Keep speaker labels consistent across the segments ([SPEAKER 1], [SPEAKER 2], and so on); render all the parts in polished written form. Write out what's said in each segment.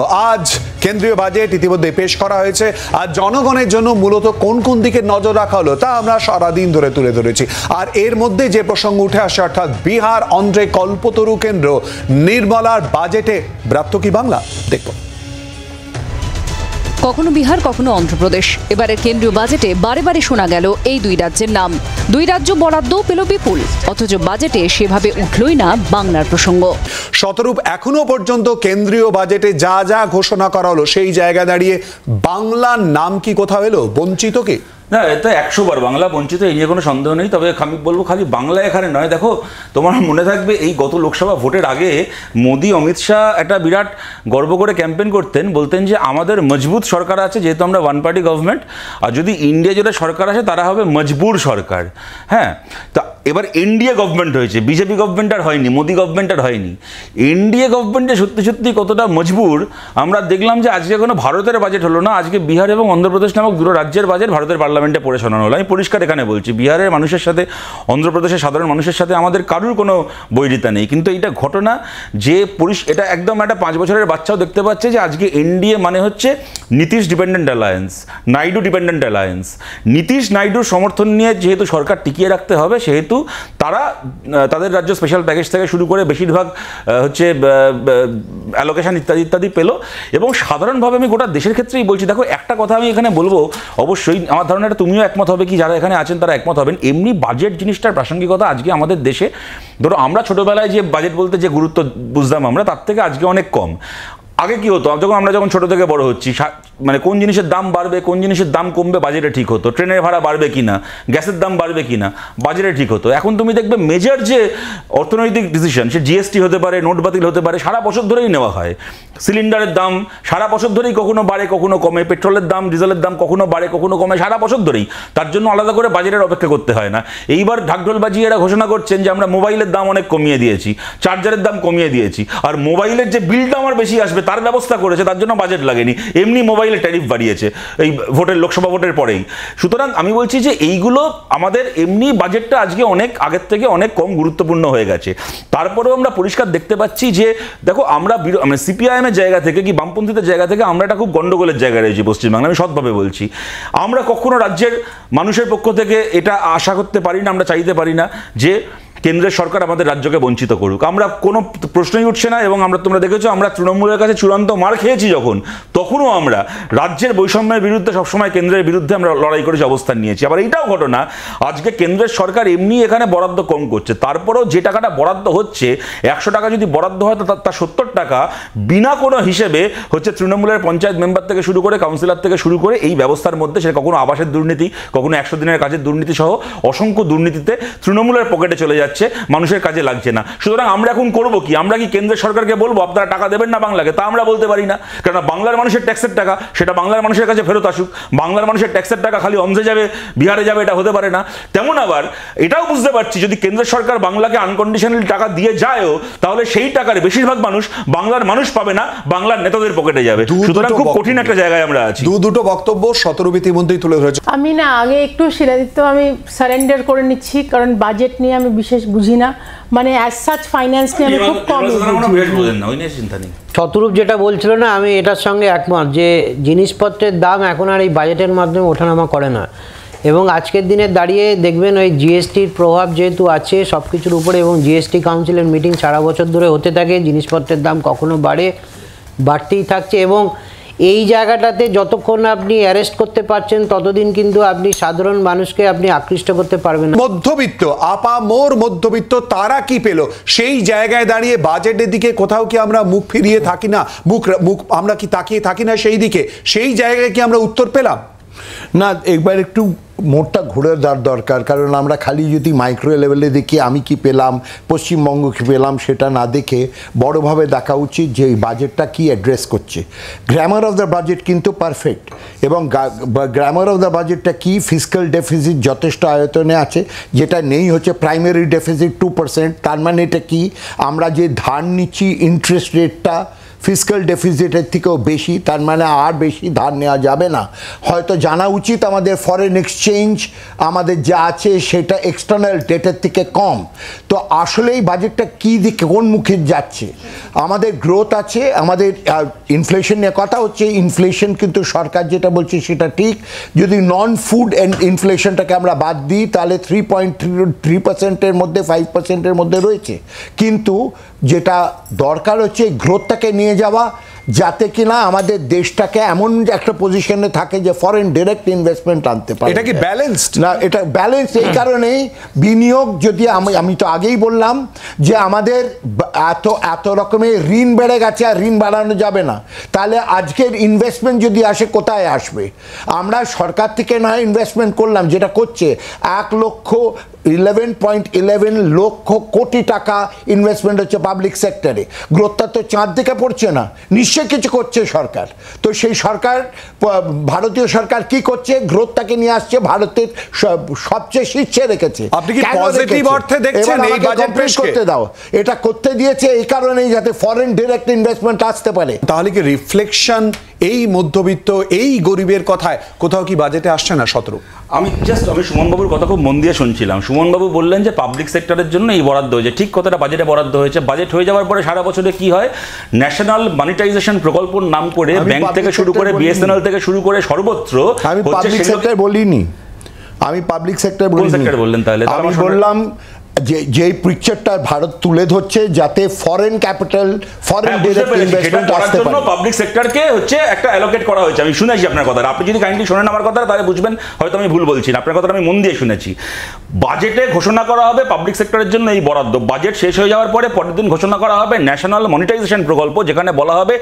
[SPEAKER 1] আজ কেন্দ্রীয় বাজেট ইতিমধ্যে পেশ করা হয়েছে। আর জনগণের জন্য মূলত কোন কোন দিকে নজর রাখা হলো তা আমরা সারাদিন ধরে তুলে ধরেছি। আর এর মধ্যে যে প্রসঙ্গ উঠে আসে অর্থাৎ বিহার অন্ধ্রে কল্পতরু কেন্দ্র নির্মলার বাজেটে ব্রাত্য কি বাংলা, দেখব।
[SPEAKER 2] কখনো বিহার কখনো অন্ধ্রপ্রদেশ, এবারের কেন্দ্রীয় বাজেটে বারে বারে শোনা গেল এই দুই রাজ্যের নাম। দুই রাজ্য বরাদ্দও পেল বিপুল, অথচ বাজেটে সেভাবে উঠলই না বাংলার প্রসঙ্গ।
[SPEAKER 1] শতরূপ এখনো পর্যন্ত কেন্দ্রীয় বাজেটে যা যা ঘোষণা করা হলো সেই জায়গা দাঁড়িয়ে বাংলার নাম কি কোথাও এলো? বঞ্চিত কি?
[SPEAKER 3] না, এটা 100 বার বাংলা বঞ্চিত, এই নিয়ে কোনো সন্দেহ নেই। তবে আমি বলবো খালি বাংলা এখানে নয়। দেখো, তোমার মনে থাকবে এই গত লোকসভা ভোটের আগে মোদি অমিত শাহ একটা বিরাট গর্ব করে ক্যাম্পেন করতেন, বলতেন যে আমাদের মজবুত সরকার আছে, যেহেতু আমরা ওয়ান পার্টি গভর্নমেন্ট, আর যদি ইন্ডিয়া যেটা সরকার আসে তারা হবে মজবুর সরকার। হ্যাঁ, তা এবার এনডিএ গভর্নমেন্ট হয়েছে, বিজেপি গভর্নমেন্ট আর হয়নি, মোদি গভর্নমেন্ট আর হয়নি। এনডিএ গভর্নমেন্টে সত্যি সত্যি কতটা মজবুর আমরা দেখলাম যে আজকে কোনো ভারতের বাজেট হলো না, আজকে বিহার এবং অন্ধ্রপ্রদেশ নামক দুটো রাজ্যের বাজেট ভারতের পার্লামেন্টে পড়ে শোনানো হলো। আমি পরিষ্কার এখানে বলছি, বিহারের মানুষের সাথে অন্ধ্রপ্রদেশের সাধারণ মানুষের সাথে আমাদের কারুর কোনো বৈরিতা নেই, কিন্তু এইটা ঘটনা যে এটা একদম একটা 5 বছরের বাচ্চাও দেখতে পাচ্ছে যে আজকে এনডিএ মানে হচ্ছে Nitish dependent alliance, Naidu dependent alliance. Nitish নাইডুর সমর্থন নিয়ে যেহেতু সরকার টিকিয়ে রাখতে হবে, সেহেতু তারা তাদের রাজ্য স্পেশাল প্যাকেজ থেকে শুরু করে বেশিরভাগ হচ্ছে অ্যালোকেশন ইত্যাদি ইত্যাদি পেল। এবং সাধারণভাবে আমি গোটা দেশের ক্ষেত্রেই বলছি, দেখো একটা কথা আমি এখানে বলবো, অবশ্যই আমার ধারণাটা তুমিও একমত হবে, কি যারা এখানে আছেন তারা একমত হবেন, এমনি বাজেট জিনিসটার প্রাসঙ্গিকতা আজকে আমাদের দেশে, ধরো আমরা ছোটোবেলায় যে বাজেট বলতে যে গুরুত্ব বুঝতাম আমরা, তার থেকে আজকে অনেক কম। আগে কি হতো, আমরা যখন ছোটো থেকে বড় হচ্ছি, মানে কোন জিনিসের দাম বাড়বে কোন জিনিসের দাম কমবে বাজেটে ঠিক হতো, ট্রেনের ভাড়া বাড়বে কিনা, গ্যাসের দাম বাড়বে কিনা বাজেটে ঠিক হতো। এখন তুমি দেখবে মেজর যে অর্থনৈতিক ডিসিশন, সে জিএসটি হতে পারে, নোট বাতিল হতে পারে, সারা বছর ধরেই নেওয়া হয়। সিলিন্ডারের দাম সারা বছর ধরেই কখনো বাড়ে কখনো কমে, পেট্রোলের দাম ডিজেলের দাম কখনো বাড়ে কখনো কমে, সারা বছর ধরেই। তার জন্য আলাদা করে বাজেটের অপেক্ষা করতে হয় না। এইবার ঢাকঢোল বাজিয়ে এরা ঘোষণা করছেন যে আমরা মোবাইলের দাম অনেক কমিয়ে দিয়েছি, চার্জারের দাম কমিয়ে দিয়েছি, আর মোবাইলের যে বিলটা আমার বেশি আসবে তার ব্যবস্থা করেছে, তার জন্য বাজেট লাগেনি, এমনি মোবাইলের ট্যারিফ বাড়িয়েছে এই লোকসভা ভোটের পরেই। সুতরাং আমি বলছি যে এইগুলো আমাদের এমনি বাজেটটা আজকে অনেক আগের থেকে অনেক কম গুরুত্বপূর্ণ হয়ে গেছে। তারপরেও আমরা পরিষ্কার দেখতে পাচ্ছি যে দেখো, আমরা মানে সিপিআইএমের জায়গা থেকে কি বামপন্থীদের জায়গা থেকে আমরা এটা খুব গন্ডগোলের জায়গায় রয়েছি পশ্চিমবাংলা, আমি সৎভাবে বলছি। আমরা কখনো রাজ্যের মানুষের পক্ষ থেকে এটা আশা করতে পারি না, আমরা চাইতে পারি না যে কেন্দ্রের সরকার আমাদের রাজ্যকে বঞ্চিত করুক, আমরা কোনো প্রশ্নই উঠছে না। এবং তোমরা দেখেছো, আমরা তৃণমূলের কাছে চূড়ান্ত মার খেয়েছি যখন, তখনও আমরা রাজ্যের বৈষম্যের বিরুদ্ধে সবসময় কেন্দ্রের বিরুদ্ধে আমরা লড়াই করেছি, অবস্থান নিয়েছি। আবার এইটাও ঘটনা, আজকে কেন্দ্রের সরকার এমনি এখানে বরাদ্দ কম করছে, তারপরেও যে টাকাটা বরাদ্দ হচ্ছে, 100 টাকা যদি বরাদ্দ হয় তার 70 টাকা বিনা কোনো হিসেবে হচ্ছে তৃণমূলের পঞ্চায়েত মেম্বার থেকে শুরু করে কাউন্সিলর থেকে শুরু করে এই ব্যবস্থার মধ্যে, সে কখনো আবাসের দুর্নীতি, কখনো 100 দিনের কাজের দুর্নীতি সহ অসংখ্য দুর্নীতিতে তৃণমূলের পকেটে চলে যাচ্ছে, মানুষের কাজে লাগছে না। সুতরাং আমরা এখন করবো কি? আমরা কি কেন্দ্রের সরকারকে বলবো আপনারা টাকা দেবেন না বাংলাকে? তা আমরা বলতে পারি না, কারণ বাংলার মানুষের ট্যাক্সের টাকা সেটা বাংলার মানুষের কাছে ফেরত আসুক। বাংলার মানুষের ট্যাক্সের টাকা খালি অন্ধ্রে যাবে, বিহারে যাবে, এটা হতে পারে না। তেমন আবার এটাও বুঝতে পারছি, যদি কেন্দ্রের সরকার বাংলাকে আনকন্ডিশনালি টাকা দিয়ে যায়ও, তাহলে সেই টাকার বেশিরভাগ মানুষ বাংলার মানুষ পাবে না, বাংলার নেতাদের পকেটে যাবে। সুতরাং খুব কঠিন একটা জায়গায় আমরা আছি।
[SPEAKER 1] দুটো বক্তব্য শতরূপ ইতিমধ্যেই তুলে ধরেছে।
[SPEAKER 4] আমি না আগে একটু শিলাদিত্য আমি সারেন্ডার করে নিচ্ছি, কারণ বাজেট নিয়ে আমি বিশেষ বুঝি না, মানে অ্যাজ সাচ ফাইন্যান্স নিয়ে আমি খুব কম বুঝি।
[SPEAKER 5] শতরূপ যেটা বলছিল না, আমি এটার সঙ্গে একমত যে জিনিসপত্রের দাম এখন আর এই বাজেটের মাধ্যমে ওঠানামা করে না। এবং আজকের দিনে দাঁড়িয়ে দেখবেন ওই জিএসটির প্রভাব যেহেতু আছে সব কিছুর উপরে, এবং জিএসটি কাউন্সিলের মিটিং সারা বছর ধরে হতে থাকে, জিনিসপত্রের দাম কখনো বাড়তেই থাকছে। এবং এই জায়গাটাতে যতক্ষণ আপনি অ্যারেস্ট করতে পারছেন ততদিন কিন্তু আপনি সাধারণ মানুষকে আপনি আকৃষ্ট করতে পারবেন না।
[SPEAKER 1] মধ্যবিত্ত আপামোর মধ্যবিত্ত তারা কি পেল? সেই জায়গায় দাঁড়িয়ে বাজেটের দিকে কোথাও কি আমরা মুখ ফিরিয়ে থাকি না, মুখ আমরা কি তাকিয়ে থাকি না সেই দিকে? সেই জায়গায় কি আমরা উত্তর পেলাম
[SPEAKER 6] না? একবার একটু মোড়টা ঘুরে দেওয়ার দরকার, কারণ আমরা খালি যদি মাইক্রো লেভেলে দেখি আমি কি পেলাম, পশ্চিমবঙ্গ কি পেলাম, সেটা না দেখে বড়োভাবে দেখা উচিত যে এই বাজেটটা কি অ্যাড্রেস করছে। গ্রামার অফ দ্য বাজেট কিন্তু পারফেক্ট, এবং গ্রামার অফ দ্য বাজেটটা কি, ফিসক্যাল ডেফিসিট যথেষ্ট আয়তনে আছে, যেটা নেই হচ্ছে প্রাইমারি ডেফিসিট 2%। তার মানে এটা কি, আমরা যে ধার নিচ্ছি ইন্টারেস্ট রেটটা ফিসক্যাল ডেফিসিটের থেকেও বেশি, তার মানে আর বেশি ধার নেওয়া যাবে না। হয়তো জানা উচিত আমাদের ফরেন এক্সচেঞ্জ আমাদের যা আছে সেটা এক্সটার্নাল ডেটের থেকে কম। তো আসলে এই বাজেটটা কী দিকে কোন মুখে যাচ্ছে? আমাদের গ্রোথ আছে, আমাদের ইনফ্লেশন নিয়ে কথা হচ্ছে। ইনফ্লেশন কিন্তু সরকার যেটা বলছে সেটা ঠিক। যদি নন ফুড ইনফ্লেশনটাকে আমরা বাদ দিই তাহলে 3.3%-এর মধ্যে 5%-এর মধ্যে রয়েছে। কিন্তু যেটা দরকার হচ্ছে গ্রোথটাকে নিয়ে যাওয়া, যাতে কিনা আমাদের দেশটাকে এমন একটা পজিশনে থাকে যে ফরেন ডাইরেক্ট ইনভেস্টমেন্ট আনতে পারে।
[SPEAKER 1] এটা কি ব্যালেন্সড?
[SPEAKER 6] না, এটা ব্যালেন্স এই কারণেই বিনিয়োগ যদি আমি তো আগেই বললাম যে আমাদের এত রকমের ঋণ বেড়ে গেছে আর ঋণ বাড়ানো যাবে না। তাহলে আজকের ইনভেস্টমেন্ট যদি আসে কোথায় আসবে? আমরা সরকার থেকে না ইনভেস্টমেন্ট করলাম, যেটা করছে 11.11 লক্ষ কোটি টাকা ইনভেস্টমেন্ট হচ্ছে পাবলিক সেক্টরে। গ্রোথটা তো চাঁদ দিকে পড়ছে না, নিশ্চয়ই কিছু করছে সরকার। তো সেই সরকার, ভারতীয় সরকার কি করছে? গ্রোথটাকে নিয়ে আসছে ভারতের সবচেয়ে শীর্ষে রেখেছে।
[SPEAKER 1] আপনি কি পজিটিভ অর্থে দেখছেন এই বাজেট পেশকে?
[SPEAKER 6] করতে দাও, এটা করতে দিয়েছে এই কারণেই যাতে ফরেন ডাইরেক্ট ইনভেস্টমেন্ট আসতে পারে।
[SPEAKER 1] তাহলে কি রিফ্লেকশন এই মধ্যবিত্ত এই গরিবের কথায় কোথাও কি বাজেটে আসছে না? 17
[SPEAKER 3] আমি সুমনবাবুর কথা খুব মন দিয়ে শুনছিলাম। সুমনবাবু বললেন যে পাবলিক সেক্টরের জন্য এই বরাদ্দ হয়েছে, ঠিক কথাটা বাজেটে বরাদ্দ হয়েছে। বাজেট হয়ে যাওয়ার পরে সারা বছরে কি হয়, ন্যাশনাল মনিটাইজেশন প্রকল্পর নাম করে ব্যাংক থেকে শুরু করে বিএসএনএল থেকে শুরু করে সর্বত্র
[SPEAKER 6] আমি পাবলিক সেক্টর বলিনি, আমি পাবলিক সেক্টর বলিনি।
[SPEAKER 3] সেক্টর বললেন তাহলে?
[SPEAKER 6] আমি বললাম যে পিকচারটা ভারত তুলে ধরছে যাতে foreign capital, foreign direct investment আসতে পারে।
[SPEAKER 3] পাবলিক সেক্টরকে হচ্ছে একটা অ্যালোকেট করা হয়েছে। আমি শুনেছি আপনার কথা, আপনি যদি কাইন্ডলি শোনেন আমার কথা তাহলে বুঝবেন হয়তো আমি ভুল বলছি না। আপনার কথাটা আমি মন দিয়ে শুনেছি। বাজেটে ঘোষণা করা হবে পাবলিক সেক্টরের জন্য এই বরাদ্দ। বাজেট শেষ হয়ে যাওয়ার পরে পরের দিন ঘোষণা করা হবে ন্যাশনাল মনিটাইজেশন প্রকল্প, যেখানে বলা হবে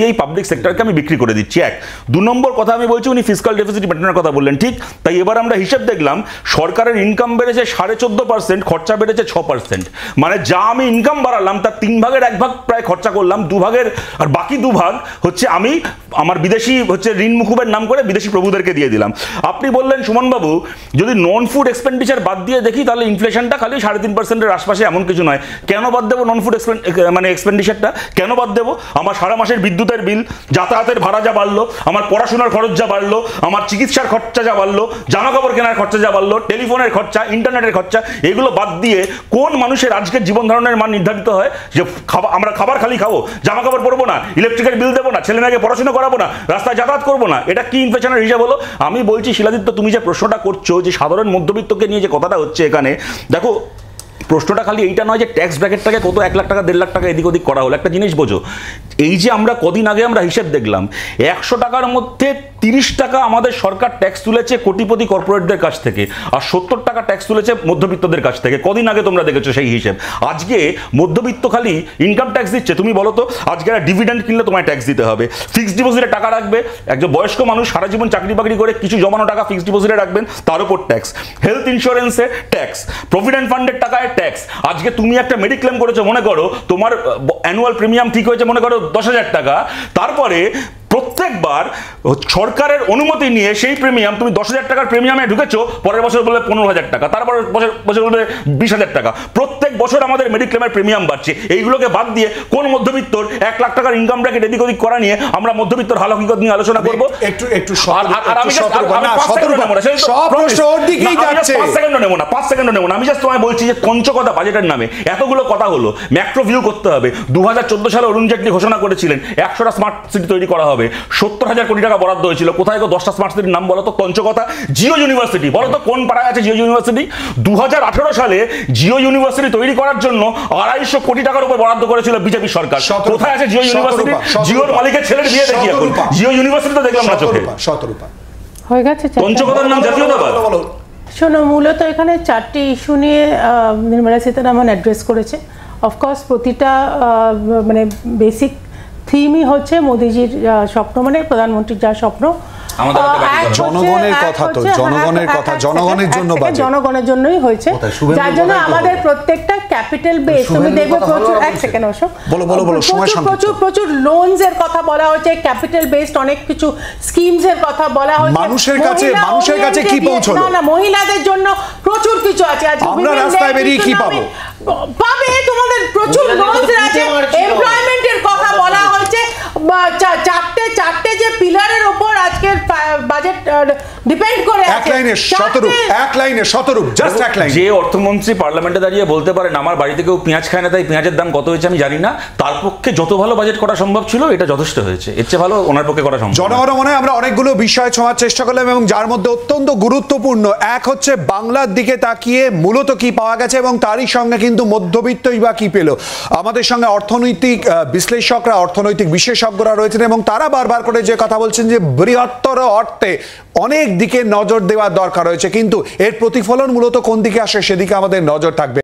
[SPEAKER 3] এই পাবলিক সেক্টরকে আমি বিক্রি করে দিচ্ছি। 1 2 নম্বর কথা আমি বলছি, উনি ফিসক্যাল ডেফিসিট মেটানোর কথা বললেন, ঠিক তাই। এবার আমরা হিসাব দেখলাম, সরকারের ইনকাম বেড়েছে 14.5%, খরচা বেড়েছে 6%। মানে যা আমি ইনকাম বাড়ালাম তার 3 ভাগের 1 ভাগ প্রায় খরচা করলাম, 2 ভাগের আর বাকি 2 ভাগ হচ্ছে আমি আমার বিদেশি ঋণ মুকুবের নাম করে বিদেশি প্রভুদেরকে দিয়ে দিলাম। আপনি বললেন সুমনবাবু, যদি নন ফুড এক্সপেন্ডিচার বাদ দিয়ে দেখি তাহলে ইনফ্লেশনটা খালি 3.5%-এর আশপাশে, এমন কিছু নয়। কেন বাদ দেবো নন ফুড এক্সপেন্ডিচারটা? কেন বাদ দেবো? আমার সারা মাসের বিদ্যুতের বিল, যাতায়াতের ভাড়া যা বাড়লো, আমার পড়াশোনার খরচ যা বাড়লো, আমার চিকিৎসার খরচা যা বাড়লো, জামা কাপড় কেনার খরচা যা বাড়লো, টেলিফোনের খরচা, ইন্টারনেটের খরচা, এগুলো বাদ দিয়ে কোন মানুষের আজকের জীবন ধারণের মান নির্ধারিত হয়? যে আমরা খাবার খালি খাবো, জামা কাপড় পরবো না, ইলেকট্রিকের বিল দেবো না, ছেলে মেয়েকে পড়াশোনা করাবো না, রাস্তায় যাতায়াত করবো না, এটা কি ইনফ্লেশনের হিসাব হলো? আমি বলছি শিলাদিত্য, তুমি যে প্রশ্নটা করছো, যে সাধারণ মধ্যবিত্তকে নিয়ে যে কথাটা হচ্ছে এখানে, দেখো প্রশ্নটা খালি এইটা নয় যে ট্যাক্স ব্র্যাকেটটাকে কত 1 লাখ টাকা 1.5 লাখ টাকা এদিক ওদিক করা হলো। একটা জিনিস বোঝো, এই যে আমরা কদিন আগে আমরা হিসেব দেখলাম, 100 টাকার মধ্যে 30 টাকা আমাদের সরকার ট্যাক্স তুলেছে কোটিপতি কর্পোরেটদের কাছ থেকে, আর 70 টাকা ট্যাক্স তুলেছে মধ্যবিত্তদের কাছ থেকে। কদিন আগে তোমরা দেখেছো সেই হিসেব। আজকে মধ্যবিত্ত খালি ইনকাম ট্যাক্স দিচ্ছে। তুমি বলো তো, আজকে একটা ডিভিডেন্ড কিনলে তোমায় ট্যাক্স দিতে হবে, ফিক্সড ডিপোজিটে টাকা রাখবে, একজন বয়স্ক মানুষ সারা জীবন চাকরি বাকরি করে কিছু জমানো টাকা ফিক্সড ডিপোজিটে রাখবেন, তার উপর ট্যাক্স, হেলথ ইন্স্যুরেন্সে ট্যাক্স, প্রভিডেন্ট ফান্ডের টাকায় ট্যাক্স। আজকে তুমি একটা মেডিক্লেম করেছো, মনে করো তোমার অ্যানুয়াল প্রিমিয়াম ঠিক হয়েছে মনে করো 10,000 টাকা, তারপরে প্রত্যেকবার সরকারের অনুমতি নিয়ে সেই প্রিমিয়াম তুমি 10,000 টাকার প্রিমিয়ামে ঢুকেছো, পরের বছর বলবে 15,000 টাকা, তারপর বছর বলবে 20,000 টাকা। প্রত্যেক বছর আমাদের মেডিক্লেমের প্রিমিয়াম বাড়ছে। এইগুলোকে বাদ দিয়ে কোন মধ্যবিত্তর 1 লাখ টাকার ইনকাম ব্র্যাকেট এদিক ওদিক করা নিয়ে আমরা মধ্যবিত্তর হাল হকিকত নিয়ে আলোচনা করবো। পাঁচ সেকেন্ড নেবো না। আমি জাস্ট তোমায় বলছি যে পঞ্চকথা বাজেটের নামে এতগুলো কথা হলো, ম্যাক্রো ভিউ করতে হবে। 2014 সালে অরুণ জেটলি ঘোষণা করেছিলেন 100টা স্মার্ট সিটি তৈরি করা হবে, 70,000 কোটি টাকা বরাদ্দ হয়েছিল। কোথায় গো 10টা স্মার্ট সিটির নাম বলো তো? পঞ্চকথা। জিও ইউনিভার্সিটি বলো তো কোন পাড়ায় আছে জিও ইউনিভার্সিটি? 2018 সালে জিও ইউনিভার্সিটি তৈরি করার জন্য 250 কোটি টাকার উপর বরাদ্দ করেছিল বিজেপি সরকার। কোথায় আছে জিও ইউনিভার্সিটি? জিওর মালিকের ছেলের বিয়ে দেখি এখন, জিও ইউনিভার্সিটি তো দেখলাম না চোখে।
[SPEAKER 4] হয়ে গেছে
[SPEAKER 3] পঞ্চকথার নাম জাতীয়তাবাদ।
[SPEAKER 4] শোনো, মূলত এখানে 4টি ইস্যু নিয়ে নির্মলা সীতারামন অ্যাড্রেস করেছে। অফকোর্স প্রতিটা মানে বেসিক থিমই হচ্ছে মোদিজির স্বপ্ন, মানে প্রধানমন্ত্রীর যা স্বপ্ন,
[SPEAKER 1] জনগণের কথা, তো জনগণের কথা, জনগণের জন্য বাজেট,
[SPEAKER 4] জনগণের জন্যই হয়েছে, যার জন্য আমাদের প্রত্যেকটা ক্যাপিটাল বেস, তুমি দেখবে প্রচুর, এক সেকেন্ড অশোক, প্রচুর লোনস এর কথা বলা হয়েছে, ক্যাপিটাল বেসড অনেক কিছু স্কিমস এর কথা বলা হয়েছে।
[SPEAKER 1] মানুষের কাছে কি পৌঁছলো?
[SPEAKER 4] না, মহিলাদের জন্য প্রচুর কিছু আছে। আজ
[SPEAKER 1] আমরা রাস্তায় বেরিয়ে কি পাবো?
[SPEAKER 4] পাবে তোমাদের প্রচুর লোনস আছে, এমপ্লয়মেন্টের কথা বলা হয়েছে, চারটে যে পিলারের ওপর আজকের বাজেট ডিপেন্ড করে
[SPEAKER 1] এক লাইনে শতরূপ জাস্ট এক লাইন।
[SPEAKER 3] যে অর্থমন্ত্রী পার্লামেন্টে দাঁড়িয়ে বলতে পারেন আমার বাড়িতে কেউ পেঁয়াজ খায় না তাই পেঁয়াজের দাম কত হয়েছে আমি জানি না, তার পক্ষে যত ভালো বাজেট করা সম্ভব ছিল এটা যথেষ্ট হয়েছে, এর চেয়ে ভালো ওনার পক্ষে করা সম্ভব।
[SPEAKER 1] জনগণমনে আমরা অনেকগুলো বিষয় ছোঁয়ার চেষ্টা করলাম এবং যার মধ্যে অত্যন্ত গুরুত্বপূর্ণ এক হচ্ছে বাংলার দিকে তাকিয়ে মূলত কি পাওয়া গেছে এবং তারই সঙ্গে কিন্তু মধ্যবিত্তই বা কি পেল। আমাদের সঙ্গে অর্থনৈতিক বিশ্লেষকরা, অর্থনৈতিক বিশেষজ্ঞরা রয়েছেন এবং তারা বারবার করে যে কথা বলছেন যে বৃহত্তর অর্থে অনেক দিকে নজর দেওয়ার দরকার রয়েছে, কিন্তু এর প্রতিফলন মূলত কোন দিকে আসে সেদিকে আমাদের নজর থাকবে।